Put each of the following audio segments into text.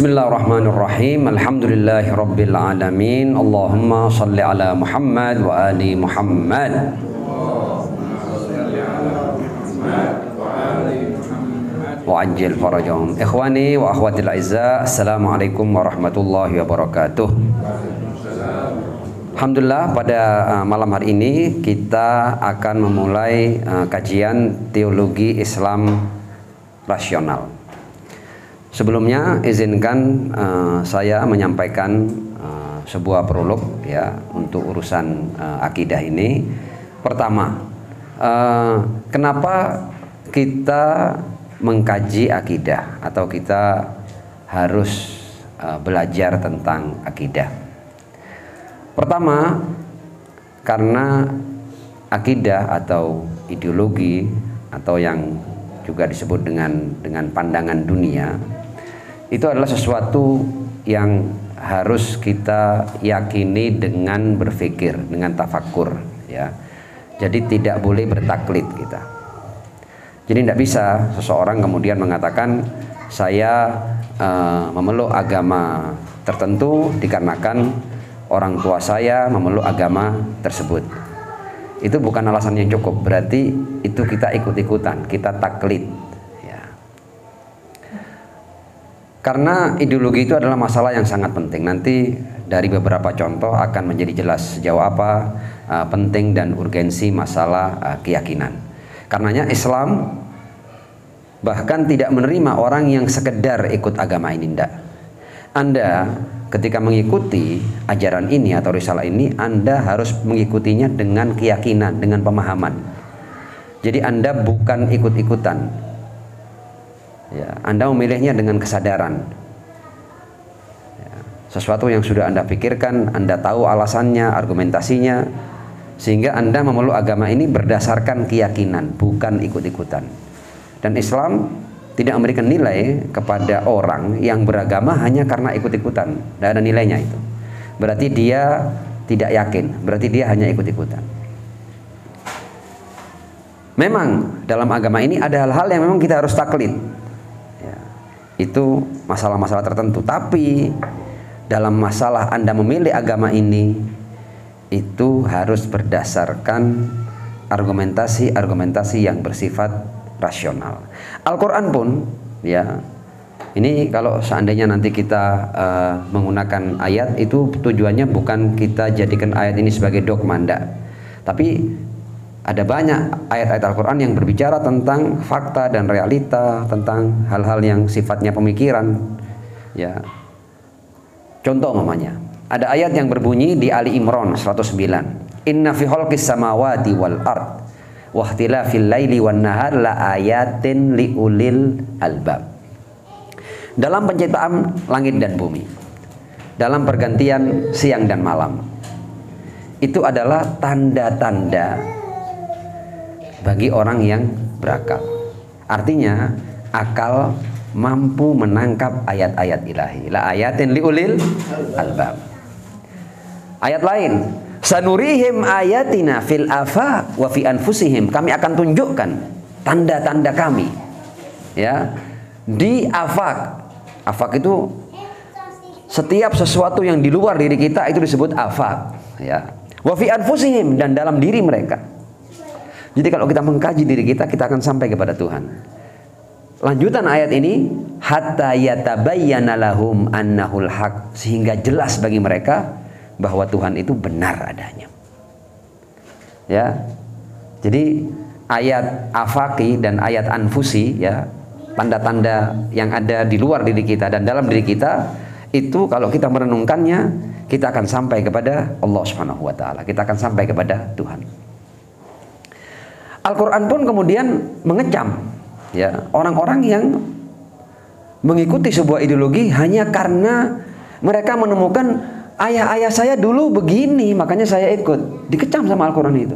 Bismillahirrahmanirrahim. Alhamdulillahirabbil alamin. Allahumma shalli ala Muhammad wa ali Muhammad. Wa ajil farajahum. Ikhwani wa akhwatil aizza, assalamualaikum warahmatullahi wabarakatuh. Alhamdulillah, pada malam hari ini kita akan memulai kajian teologi Islam rasional. Sebelumnya izinkan saya menyampaikan sebuah prolog ya untuk urusan akidah ini. Pertama, kenapa kita mengkaji akidah atau kita harus belajar tentang akidah? Pertama, karena akidah atau ideologi atau yang juga disebut dengan pandangan dunia, itu adalah sesuatu yang harus kita yakini dengan berpikir, dengan tafakur ya. Jadi tidak boleh bertaklid kita. Jadi tidak bisa seseorang kemudian mengatakan saya memeluk agama tertentu dikarenakan orang tua saya memeluk agama tersebut. Itu bukan alasan yang cukup, berarti itu kita ikut-ikutan, kita taklid ya. Karena ideologi itu adalah masalah yang sangat penting. Nanti dari beberapa contoh akan menjadi jelas sejauh apa penting dan urgensi masalah keyakinan. Karenanya Islam bahkan tidak menerima orang yang sekedar ikut agama ini, tidak. Anda ketika mengikuti ajaran ini atau risalah ini, Anda harus mengikutinya dengan keyakinan, dengan pemahaman. Jadi Anda bukan ikut-ikutan ya, Anda memilihnya dengan kesadaran ya, sesuatu yang sudah Anda pikirkan, Anda tahu alasannya, argumentasinya, sehingga Anda memeluk agama ini berdasarkan keyakinan, bukan ikut-ikutan. Dan Islam tidak memberikan nilai kepada orang yang beragama hanya karena ikut-ikutan. Tidak ada nilainya itu. Berarti dia tidak yakin, berarti dia hanya ikut-ikutan. Memang dalam agama ini ada hal-hal yang memang kita harus taklid ya, itu masalah-masalah tertentu. Tapi dalam masalah Anda memilih agama ini, itu harus berdasarkan argumentasi-argumentasi yang bersifat rasional. Al-Quran pun ya, ini kalau seandainya nanti kita menggunakan ayat, itu tujuannya bukan kita jadikan ayat ini sebagai dogma, enggak. Tapi ada banyak ayat-ayat Al-Quran yang berbicara tentang fakta dan realita, tentang hal-hal yang sifatnya pemikiran ya. Contoh namanya, ada ayat yang berbunyi di Ali Imran 109, inna fi khalqis samawati wal ard wa ikhtilafil laili wan nahar la ayatin liulil albab. Dalam penciptaan langit dan bumi, dalam pergantian siang dan malam, itu adalah tanda-tanda bagi orang yang berakal. Artinya akal mampu menangkap ayat-ayat ilahi. La ayatin liulil albab. Ayat lain, sanurihim ayatina fil afaq wa fi anfusihim. Kami akan tunjukkan tanda-tanda kami ya di afaq. Afaq itu setiap sesuatu yang di luar diri kita, itu disebut afaq ya. Wa fi anfusihim, dan dalam diri mereka. Jadi kalau kita mengkaji diri kita, kita akan sampai kepada Tuhan. Lanjutan ayat ini, hatta yatabayyana lahum annahul haq, sehingga jelas bagi mereka bahwa Tuhan itu benar adanya. Ya. Jadi ayat afaqi dan ayat anfusi ya, tanda-tanda yang ada di luar diri kita dan dalam diri kita, itu kalau kita merenungkannya, kita akan sampai kepada Allah Subhanahu wa taala. Kita akan sampai kepada Tuhan. Al-Quran pun kemudian mengecam ya orang-orang yang mengikuti sebuah ideologi hanya karena mereka menemukan ayah-ayah saya dulu begini, makanya saya ikut. Dikecam sama Al-Quran itu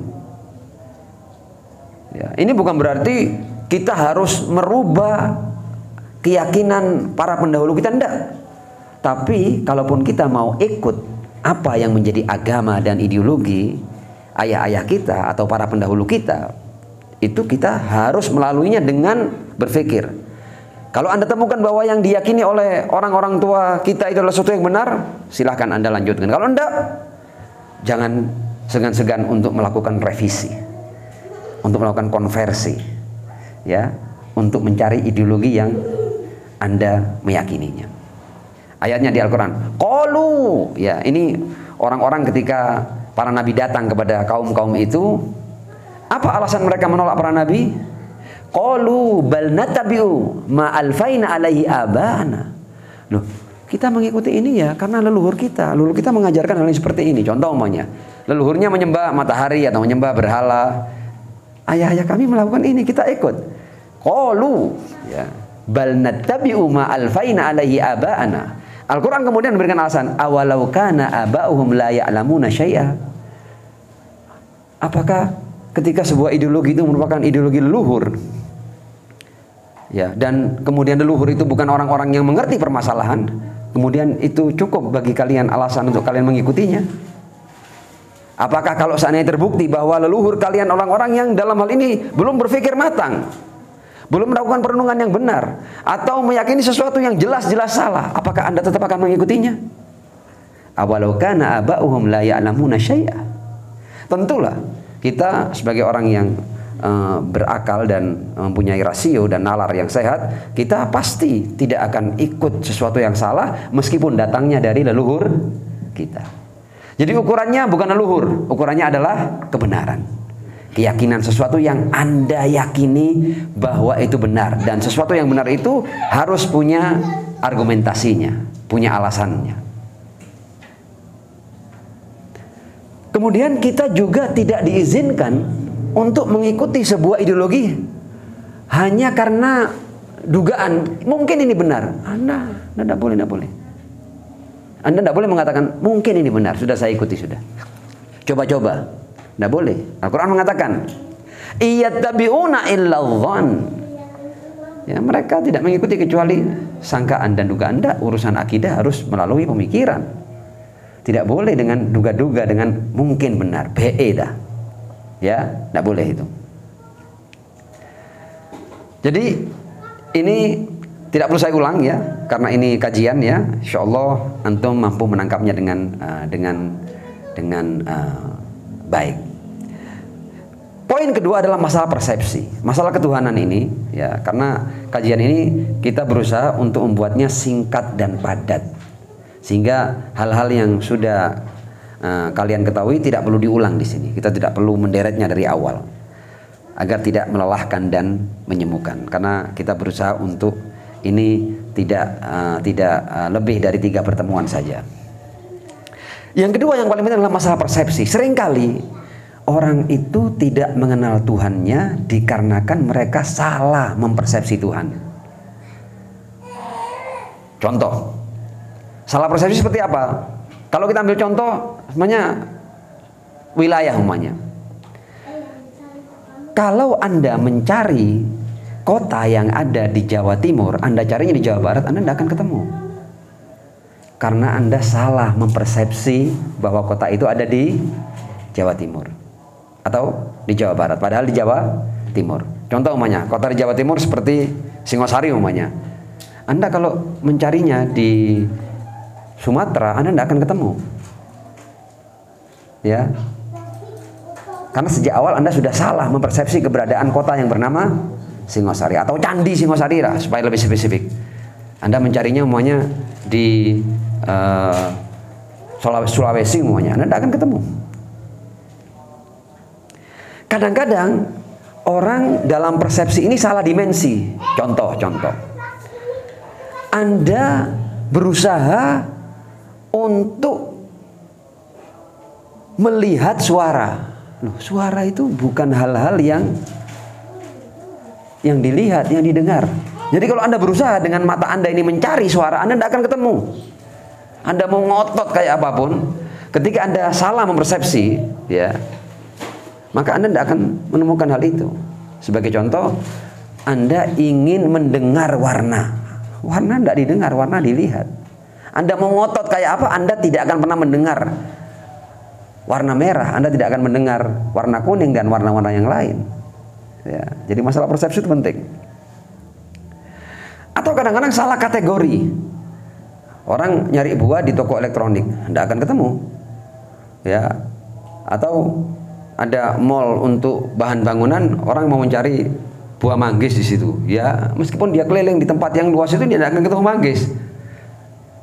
ya. Ini bukan berarti kita harus merubah keyakinan para pendahulu kita, enggak. Tapi kalaupun kita mau ikut apa yang menjadi agama dan ideologi ayah-ayah kita atau para pendahulu kita, itu kita harus melaluinya dengan berpikir. Kalau Anda temukan bahwa yang diyakini oleh orang-orang tua kita itu adalah sesuatu yang benar, silahkan Anda lanjutkan. Kalau enggak, jangan segan-segan untuk melakukan revisi, untuk melakukan konversi, ya, untuk mencari ideologi yang Anda meyakininya. Ayatnya di Al-Quran, qalu, ya, ini orang-orang ketika para nabi datang kepada kaum-kaum itu, apa alasan mereka menolak para nabi? Qalu bal natabi'u ma alfaina alaihi abana. Loh, kita mengikuti ini ya karena leluhur kita mengajarkan hal yang seperti ini. Contoh umpamanya, leluhurnya menyembah matahari atau menyembah berhala. Ayah-ayah kami melakukan ini, kita ikut. Qalu, ya, bal natabi'u ma alfaina alaihi abana. Al-Quran kemudian memberikan alasan, awalau kana aba'uhum la ya'lamuna syai'a. Apakah ketika sebuah ideologi itu merupakan ideologi leluhur, ya, dan kemudian leluhur itu bukan orang-orang yang mengerti permasalahan, kemudian itu cukup bagi kalian alasan untuk kalian mengikutinya? Apakah kalau seandainya terbukti bahwa leluhur kalian orang-orang yang dalam hal ini belum berpikir matang, belum melakukan perenungan yang benar, atau meyakini sesuatu yang jelas-jelas salah, apakah Anda tetap akan mengikutinya? Awalau kana aba'uhum la ya'lamuna syai'a. Tentulah kita sebagai orang yang berakal dan mempunyai rasio dan nalar yang sehat, kita pasti tidak akan ikut sesuatu yang salah meskipun datangnya dari leluhur kita. Jadi ukurannya bukan leluhur, ukurannya adalah kebenaran. Keyakinan sesuatu yang Anda yakini bahwa itu benar, dan sesuatu yang benar itu harus punya argumentasinya, punya alasannya. Kemudian kita juga tidak diizinkan untuk mengikuti sebuah ideologi hanya karena dugaan mungkin ini benar. Anda tidak boleh, Anda tidak boleh mengatakan mungkin ini benar, sudah saya ikuti sudah. Coba-coba, tidak boleh. Al-Quran mengatakan, iyattabi'una illa dhann. Ya, mereka tidak mengikuti kecuali sangkaan dan dugaan. Anda urusan akidah harus melalui pemikiran. Tidak boleh dengan duga-duga, dengan mungkin benar, BE dah. Ya, tidak boleh itu. Jadi ini tidak perlu saya ulang ya, karena ini kajian ya. Insyaallah antum mampu menangkapnya dengan baik. Poin kedua adalah masalah persepsi, masalah ketuhanan ini ya, karena kajian ini kita berusaha untuk membuatnya singkat dan padat, sehingga hal-hal yang sudah kalian ketahui tidak perlu diulang di sini. Kita tidak perlu menderetnya dari awal agar tidak melelahkan dan menyemukan. Karena kita berusaha untuk ini tidak lebih dari 3 pertemuan saja. Yang kedua yang paling penting adalah masalah persepsi. Seringkali orang itu tidak mengenal Tuhannya dikarenakan mereka salah mempersepsi Tuhan. Contoh, salah persepsi seperti apa? Kalau kita ambil contoh, semuanya wilayah umpamanya. Kalau Anda mencari kota yang ada di Jawa Timur, Anda carinya di Jawa Barat, Anda tidak akan ketemu. Karena Anda salah mempersepsi bahwa kota itu ada di Jawa Timur atau di Jawa Barat, padahal di Jawa Timur. Contoh umpamanya, kota di Jawa Timur seperti Singosari umpamanya. Anda kalau mencarinya di Sumatera, Anda tidak akan ketemu. Ya. Karena sejak awal Anda sudah salah mempersepsi keberadaan kota yang bernama Singosari atau Candi Singosari lah, supaya lebih spesifik. Anda mencarinya umpamanya di Sulawesi umpamanya, Anda tidak akan ketemu. Kadang-kadang orang dalam persepsi ini salah dimensi. Contoh. Anda berusaha untuk melihat suara. Loh, suara itu bukan hal-hal yang dilihat, yang didengar. Jadi kalau Anda berusaha dengan mata Anda ini mencari suara, Anda tidak akan ketemu. Anda mau ngotot kayak apapun, ketika Anda salah mempersepsi, ya, maka Anda tidak akan menemukan hal itu. Sebagai contoh, Anda ingin mendengar warna. Warna tidak didengar, warna dilihat. Anda mau ngotot kayak apa, Anda tidak akan pernah mendengar warna merah, Anda tidak akan mendengar warna kuning dan warna-warna yang lain. Ya, jadi masalah persepsi itu penting. Atau kadang-kadang salah kategori. Orang nyari buah di toko elektronik, tidak akan ketemu. Ya. Atau ada mall untuk bahan bangunan, orang mau mencari buah manggis di situ. Ya, meskipun dia keliling di tempat yang luas itu, dia tidak akan ketemu manggis.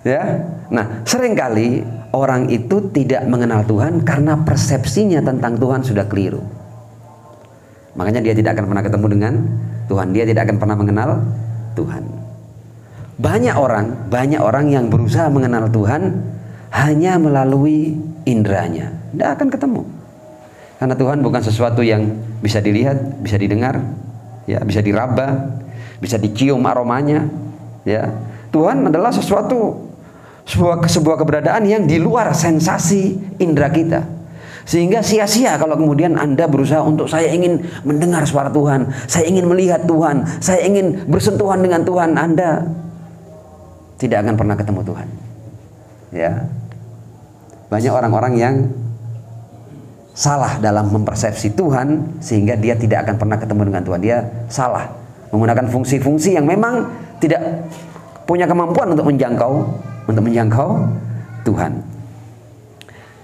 Ya. Nah, seringkali orang itu tidak mengenal Tuhan karena persepsinya tentang Tuhan sudah keliru. Makanya dia tidak akan pernah ketemu dengan Tuhan. Dia tidak akan pernah mengenal Tuhan. Banyak orang yang berusaha mengenal Tuhan hanya melalui indranya. Tidak akan ketemu. Karena Tuhan bukan sesuatu yang bisa dilihat, bisa didengar, ya, bisa diraba, bisa dicium aromanya. Ya. Tuhan adalah sebuah keberadaan yang di luar sensasi indera kita. Sehingga sia-sia kalau kemudian Anda berusaha untuk saya ingin mendengar suara Tuhan, saya ingin melihat Tuhan, saya ingin bersentuhan dengan Tuhan. Anda tidak akan pernah ketemu Tuhan. Ya. Banyak orang-orang yang salah dalam mempersepsi Tuhan sehingga dia tidak akan pernah ketemu dengan Tuhan. Dia salah menggunakan fungsi-fungsi yang memang tidak punya kemampuan untuk menjangkau Tuhan.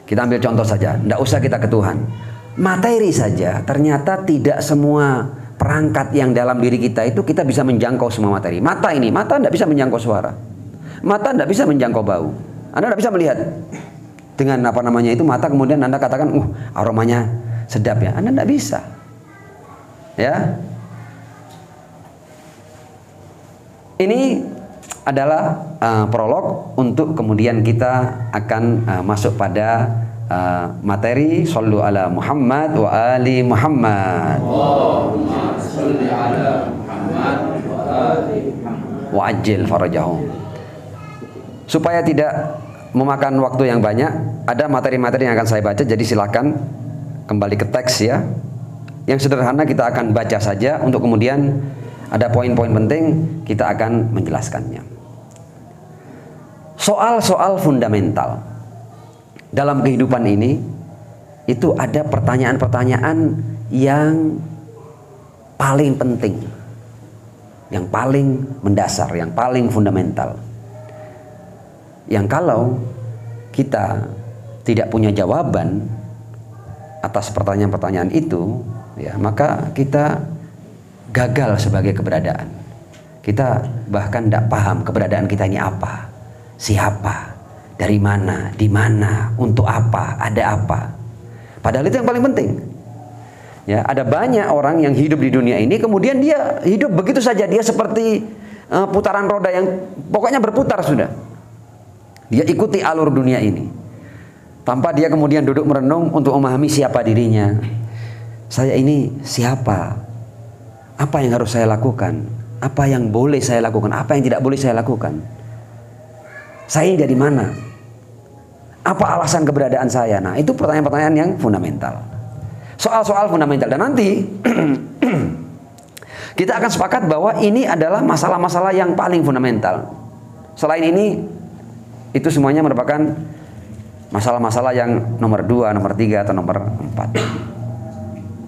Kita ambil contoh saja, tidak usah kita ke Tuhan. Materi saja, ternyata tidak semua perangkat yang dalam diri kita itu kita bisa menjangkau semua materi. Mata tidak bisa menjangkau suara. Mata tidak bisa menjangkau bau. Anda tidak bisa melihat dengan mata, kemudian Anda katakan, aromanya sedap ya. Anda tidak bisa. Ya. Ini adalah prolog untuk kemudian kita akan masuk pada materi. Shallu ala Muhammad wa ali Muhammad. Allahumma shalli ala Muhammad wa ali Muhammad. Wa ajil farajahum. Supaya tidak memakan waktu yang banyak, ada materi-materi yang akan saya baca, jadi silakan kembali ke teks ya. Yang sederhana kita akan baca saja, untuk kemudian ada poin-poin penting kita akan menjelaskannya. Soal-soal fundamental dalam kehidupan ini itu ada pertanyaan-pertanyaan yang paling penting, yang paling mendasar, yang paling fundamental. Yang kalau kita tidak punya jawaban atas pertanyaan-pertanyaan itu, ya, maka kita gagal sebagai keberadaan. Kita bahkan tidak paham keberadaan kita ini apa, siapa, dari mana, di mana, untuk apa, ada apa. Padahal itu yang paling penting. Ya, ada banyak orang yang hidup di dunia ini, kemudian dia hidup begitu saja, dia seperti putaran roda yang pokoknya berputar sudah. Dia ikuti alur dunia ini tanpa dia kemudian duduk merenung untuk memahami siapa dirinya. Saya ini siapa? Apa yang harus saya lakukan? Apa yang boleh saya lakukan? Apa yang tidak boleh saya lakukan? Saya ini dari mana? Apa alasan keberadaan saya? Nah, itu pertanyaan-pertanyaan yang fundamental. Soal-soal fundamental. Dan nanti kita akan sepakat bahwa ini adalah masalah-masalah yang paling fundamental. Selain ini, itu semuanya merupakan masalah-masalah yang nomor 2, nomor 3, atau nomor 4.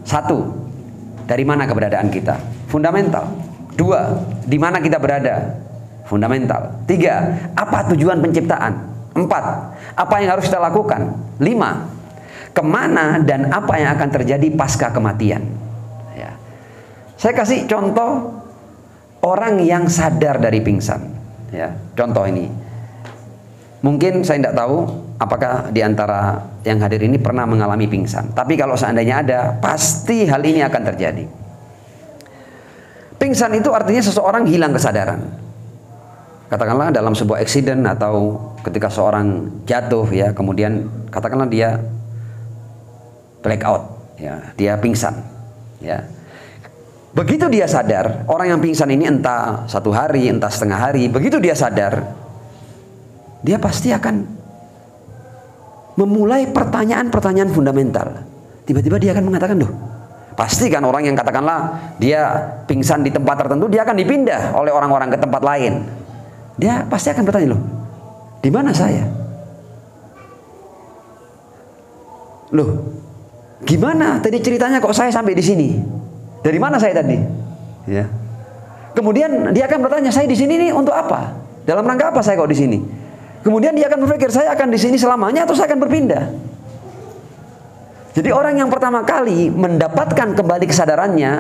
1. Dari mana keberadaan kita? Fundamental. 2. Di mana kita berada? Fundamental. 3. Apa tujuan penciptaan? 4. Apa yang harus kita lakukan? 5. Kemana dan apa yang akan terjadi pasca kematian? Ya. Saya kasih contoh orang yang sadar dari pingsan. Ya. Contoh ini. Mungkin saya tidak tahu apakah di antara yang hadir ini pernah mengalami pingsan. Tapi kalau seandainya ada, pasti hal ini akan terjadi. Pingsan itu artinya seseorang hilang kesadaran. Katakanlah dalam sebuah eksiden atau ketika seorang jatuh, ya, kemudian katakanlah dia blackout, ya, dia pingsan, ya. Begitu dia sadar, orang yang pingsan ini entah 1 hari, entah setengah hari, begitu dia sadar, dia pasti akan memulai pertanyaan-pertanyaan fundamental. Tiba-tiba dia akan mengatakan, pasti kan orang yang katakanlah dia pingsan di tempat tertentu, dia akan dipindah oleh orang-orang ke tempat lain. Dia pasti akan bertanya, di mana saya? Gimana tadi ceritanya kok saya sampai di sini? Dari mana saya tadi? Ya. Kemudian dia akan bertanya, saya di sini nih untuk apa? Dalam rangka apa saya kok di sini? Kemudian dia akan berpikir, saya akan di sini selamanya atau saya akan berpindah? Jadi orang yang pertama kali mendapatkan kembali kesadarannya,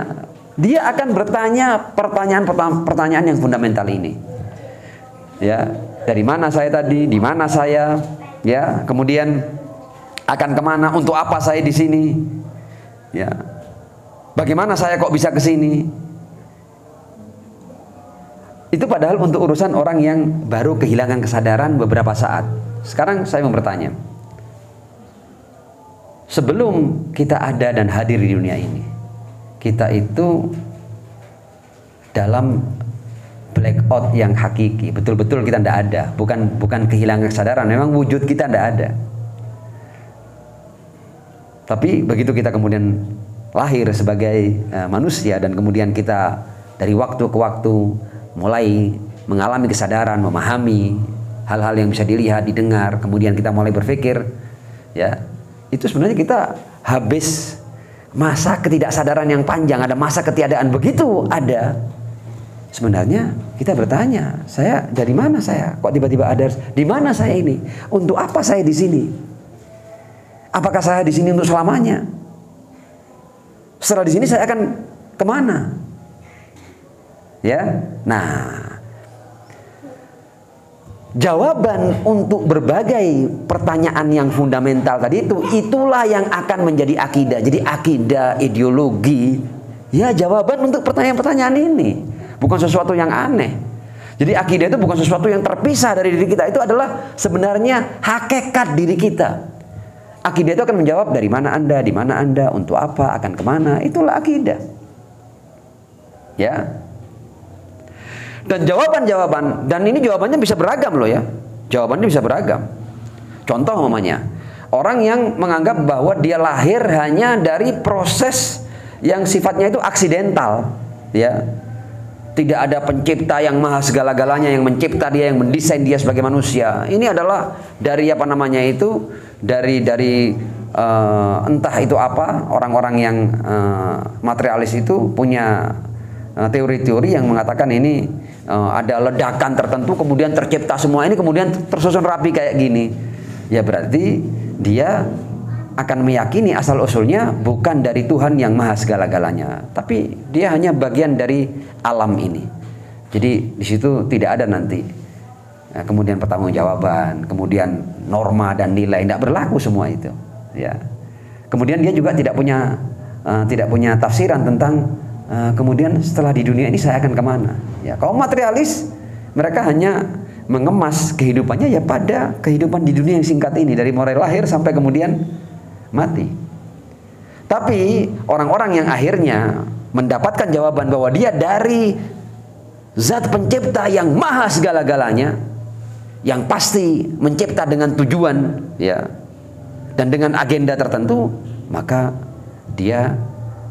dia akan bertanya pertanyaan yang fundamental ini. Ya, dari mana saya tadi? Di mana saya? Ya, kemudian akan kemana? Untuk apa saya di sini? Ya, bagaimana saya kok bisa ke sini? Itu padahal untuk urusan orang yang baru kehilangan kesadaran beberapa saat. Sekarang saya mau bertanya, sebelum kita ada dan hadir di dunia ini, kita itu dalam blackout yang hakiki, betul-betul kita tidak ada, bukan kehilangan kesadaran, memang wujud kita tidak ada. Tapi begitu kita kemudian lahir sebagai manusia dan kemudian kita dari waktu ke waktu mulai mengalami kesadaran, memahami hal-hal yang bisa dilihat, didengar, kemudian kita mulai berpikir, ya, itu sebenarnya kita habis masa ketidaksadaran yang panjang, ada masa ketiadaan, begitu ada. Sebenarnya kita bertanya, saya dari mana saya? Kok tiba-tiba ada? Di mana saya ini? Untuk apa saya di sini? Apakah saya di sini untuk selamanya? Setelah di sini saya akan kemana? Ya, nah, jawaban untuk berbagai pertanyaan yang fundamental tadi itu, itulah yang akan menjadi akidah. Jadi akidah, ideologi, ya jawaban untuk pertanyaan-pertanyaan ini. Bukan sesuatu yang aneh. Jadi akidah itu bukan sesuatu yang terpisah dari diri kita. Itu adalah sebenarnya hakikat diri kita. Akidah itu akan menjawab dari mana Anda, di mana Anda, untuk apa, akan kemana. Itulah akidah. Ya. Dan jawaban-jawaban, dan ini jawabannya bisa beragam loh ya. Jawabannya bisa beragam. Contoh umpamanya, orang yang menganggap bahwa dia lahir hanya dari proses yang sifatnya itu aksidental, ya. Tidak ada pencipta yang maha segala-galanya yang mencipta dia, yang mendesain dia sebagai manusia. Ini adalah dari apa namanya itu, dari entah itu apa, orang-orang yang materialis itu punya teori-teori yang mengatakan ini ada ledakan tertentu kemudian tercipta semua ini kemudian tersusun rapi kayak gini. Ya berarti dia akan meyakini asal-usulnya bukan dari Tuhan yang maha segala-galanya, tapi dia hanya bagian dari alam ini. Jadi di situ tidak ada nanti kemudian pertanggungjawaban, kemudian norma dan nilai, tidak berlaku semua itu. Ya. Kemudian dia juga tidak punya tafsiran tentang kemudian setelah di dunia ini saya akan kemana. Ya, kaum materialis mereka hanya mengemas kehidupannya ya pada kehidupan di dunia yang singkat ini, dari mulai lahir sampai kemudian mati. Tapi orang-orang yang akhirnya mendapatkan jawaban bahwa dia dari zat pencipta yang maha segala-galanya, yang pasti mencipta dengan tujuan, ya, dan dengan agenda tertentu, maka dia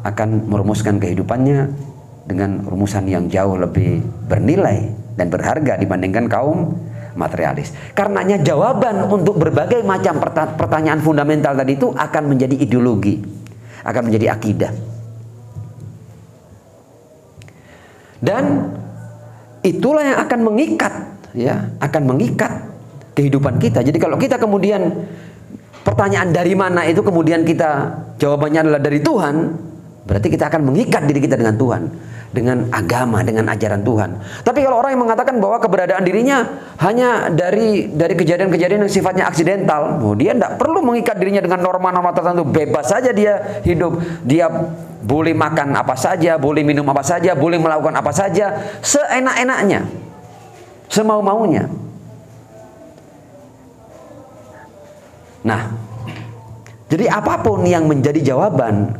akan merumuskan kehidupannya dengan rumusan yang jauh lebih bernilai dan berharga dibandingkan kaum materialis. Karenanya jawaban untuk berbagai macam pertanyaan fundamental tadi itu akan menjadi ideologi, akan menjadi akidah. Dan itulah yang akan mengikat, ya, akan mengikat kehidupan kita. Jadi kalau kita kemudian pertanyaan dari mana itu kemudian kita jawabannya adalah dari Tuhan, berarti kita akan mengikat diri kita dengan Tuhan, dengan agama, dengan ajaran Tuhan. Tapi kalau orang yang mengatakan bahwa keberadaan dirinya hanya dari kejadian-kejadian yang sifatnya aksidental, dia tidak perlu mengikat dirinya dengan norma-norma tertentu, bebas saja dia hidup, dia boleh makan apa saja, boleh minum apa saja, boleh melakukan apa saja, seenak-enaknya, semau-maunya. Nah, jadi apapun yang menjadi jawaban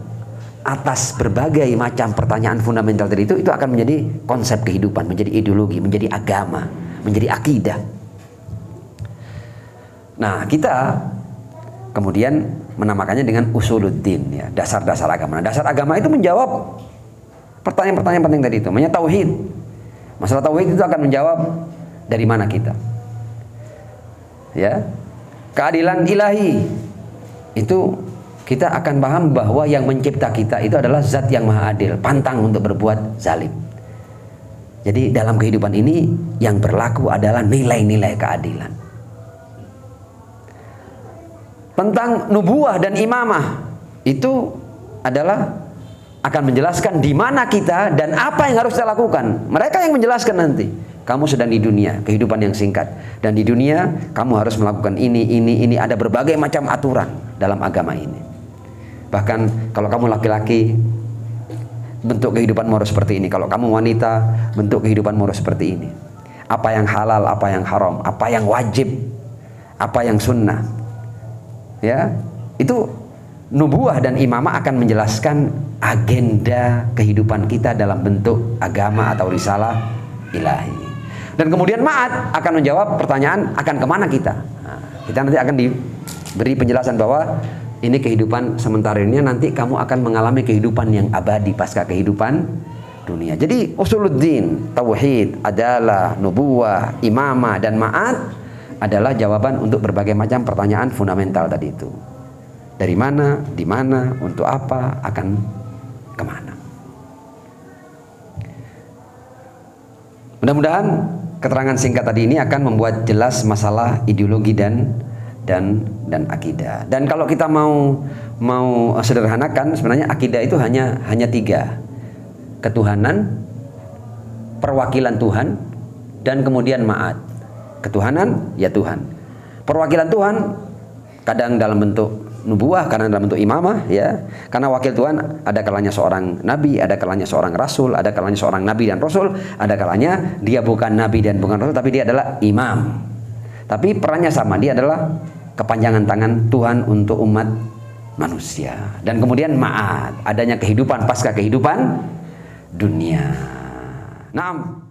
atas berbagai macam pertanyaan fundamental tadi itu akan menjadi konsep kehidupan, menjadi ideologi, menjadi agama, menjadi akidah. Nah, kita kemudian menamakannya dengan usuluddin, ya, dasar-dasar agama. Nah, dasar agama itu menjawab pertanyaan-pertanyaan penting tadi itu, namanya tauhid. Masalah tauhid itu akan menjawab dari mana kita. Ya. Keadilan ilahi itu kita akan paham bahwa yang mencipta kita itu adalah zat yang maha adil, pantang untuk berbuat zalim. Jadi dalam kehidupan ini yang berlaku adalah nilai-nilai keadilan. Tentang nubuah dan imamah itu adalah akan menjelaskan di mana kita dan apa yang harus kita lakukan. Mereka yang menjelaskan nanti. Kamu sedang di dunia, kehidupan yang singkat. Dan di dunia kamu harus melakukan ini. Ada berbagai macam aturan dalam agama ini. Bahkan kalau kamu laki-laki, bentuk kehidupanmu harus seperti ini. Kalau kamu wanita, bentuk kehidupanmu harus seperti ini. Apa yang halal, apa yang haram, apa yang wajib, apa yang sunnah. Ya, itu nubuah dan imamah akan menjelaskan agenda kehidupan kita dalam bentuk agama atau risalah ilahi. Dan kemudian ma'ad akan menjawab pertanyaan akan kemana kita. Nah, kita nanti akan diberi penjelasan bahwa ini kehidupan sementara ini, nanti kamu akan mengalami kehidupan yang abadi pasca kehidupan dunia. Jadi usuluddin, tauhid, adalah nubuah, imamah dan ma'ad adalah jawaban untuk berbagai macam pertanyaan fundamental tadi itu. Dari mana, di mana, untuk apa, akan kemana. Mudah-mudahan keterangan singkat tadi ini akan membuat jelas masalah ideologi dan akidah. Dan kalau kita mau sederhanakan, sebenarnya akidah itu hanya 3. Ketuhanan, perwakilan Tuhan, dan kemudian ma'ad. Ketuhanan, ya Tuhan. Perwakilan Tuhan kadang dalam bentuk nubuah, kadang dalam bentuk imamah, ya. Karena wakil Tuhan ada kalanya seorang nabi, ada kalanya seorang rasul, ada kalanya seorang nabi dan rasul, ada kalanya dia bukan nabi dan bukan rasul, tapi dia adalah imam. Tapi perannya sama, dia adalah kepanjangan tangan Tuhan untuk umat manusia. Dan kemudian ma'ad, adanya kehidupan pasca kehidupan dunia. Naam.